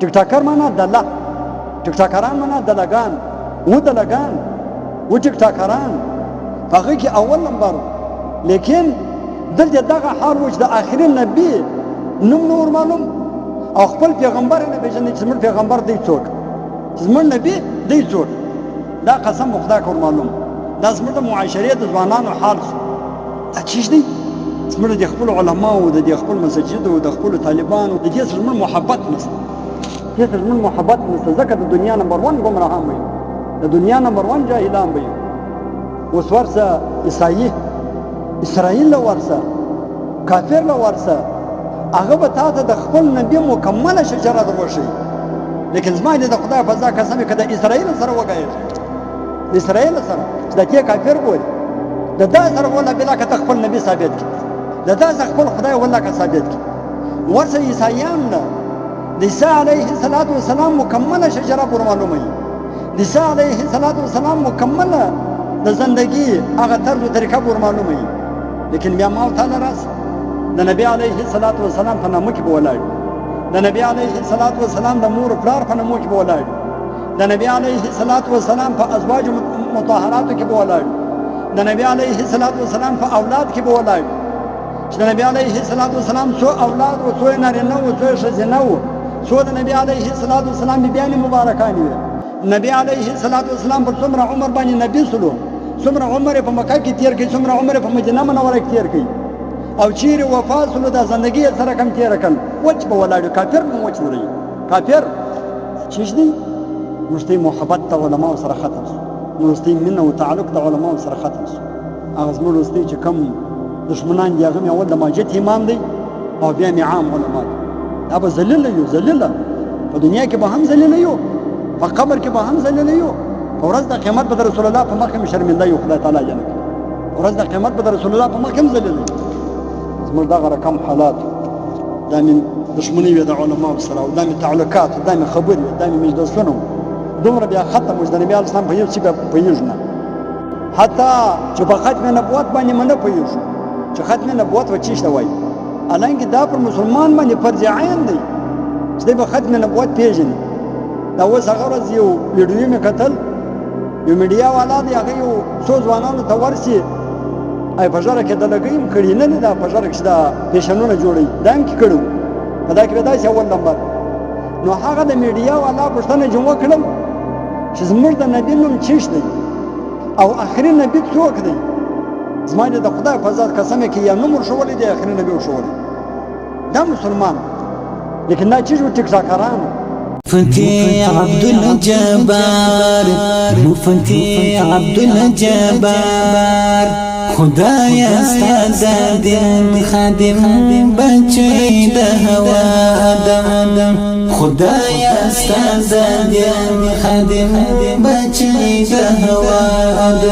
ټیک ټاکر معنا دله، ټیک ټاکران معنا دلګان، و دلګان و ټیک ټاکران هغه کې اول نمبر. لیکن دلته دغه حال و چې د آخري نبی نوم نور معلوم او خپل پیغمبر نه پیژني چې زموږ پیغمبر دی څوک، زموږ نبی دی څوک. دا قسم خدا کور معلوم. دا زموږ د معاشرې د ځوانانو حال دا چیز دی. زموږ د خپل علماو د خپل مسجدو د خپل طالبانو د دې سره زموږ محبت نشته، دې سره زموږ محبت نشته. ځکه د دنیا نمبر 1 ګمراهان وي، د دنیا نمبر 1 جاهلان وي. اوس ورسه عیسائی اسرائیل له ورسه کافر له ورسه هغه به تا ته د خپل نبی مکمله شجره دروښي. لیکن زما د خدای په ځا قسم کې د اسرائیل سره وګایږي، د اسرائیل سره چې د کې کافر بولي د دا سره ولا بلا که خپل نبی ثابت کړي، د دا سره خپل خدای ولا که ثابت کړي. ورسه عیسایان نه د عیسی علیه السلام مکمله شجره پر معلومه وي، د عیسی علیه السلام مکمله د زندگی هغه طرز او طریقه پر معلومه وي. لیکن بیا ما تعالی راس د نبی علیه السلام په نامه کې بولاړ، د نبی علیه السلام د مور پلار په نامه کې بولاړ، د نبی علیه السلام په ازواج مطهراتو کې بولاړ، د نبی علیه السلام په اولاد کې بولاړ چې د نبی علیه السلام څو اولاد او څو نارینه او څو ښځینه او څو د نبی علیه السلام بیان مبارکان وي. نبی علیه السلام په څومره عمر باندې نبی سلو، څومره عمر په مکه کې تیر کړي، څومره عمر په مدینه منوره کې تیر کړي، او چیرې وفات سلو د زندګي سره کم تیر کړ. وچ به ولاړ کافر مو وچ لري، کافر چیز دی. مستي محبت د علماء سره ختم شو، مستي مینه او تعلق د علماء سره ختم شو. هغه زموږ مستي چې کم دشمنان دی هغه مې اول د ماجد امام دی او بیا مې عام علما دي. دا به ذلیل یو، ذلیل په دنیا کې به هم ذلیل یو، په قبر کې به هم ذلیل یو، په ورځ د قیامت به د رسول الله په مخ کې شرمنده یو. خدای تعالی جل ورځ د قیامت به د رسول الله په مخ کې ذلیل یو. زموږ دغه رقم حالات دا من دشمنی وي د علماء سره، او دا من تعلقات، دا من خبرې، دا من مجلسونه دومره بیا ختم وي. د نبی علیه السلام په یو څه بیا پوهېږو نه، حتی چې په ختم نبوت باندې مو نه پوهېږو چې ختم نبوت به چی شته وایي. حالانکه دا پر مسلمان باندې فرض عین دی چې دی به ختم نبوت پېژني. دا اوس هغه ورځ یو ویډیو مې کتل، یو میډیا والا دی، هغه یو څو ځوانانو ته ورسي ای په ژړه کې د لګیم کړي نه دا په ژړه کې دا پیشنونه جوړي دا هم کې کړو په دا کې به داسې اول نمبر. نو هغه د میډیا والا پوښتنه جوړ کړل چې زموږ د نبي نوم چیش دی او آخري نبي څوک دی. زما د خدای په ذات قسم کې یا نوم ورښولی دی آخري نبي ورښولی دا مسلمان. لیکن دا چیز و ټیک ټاکرانو مفتي عبد الجبار، مفتي عبد الجبار، خدایا ستا دین خادم بچی د هوا آدم، خدایا ستا دین خادم بچی د هوا آدم.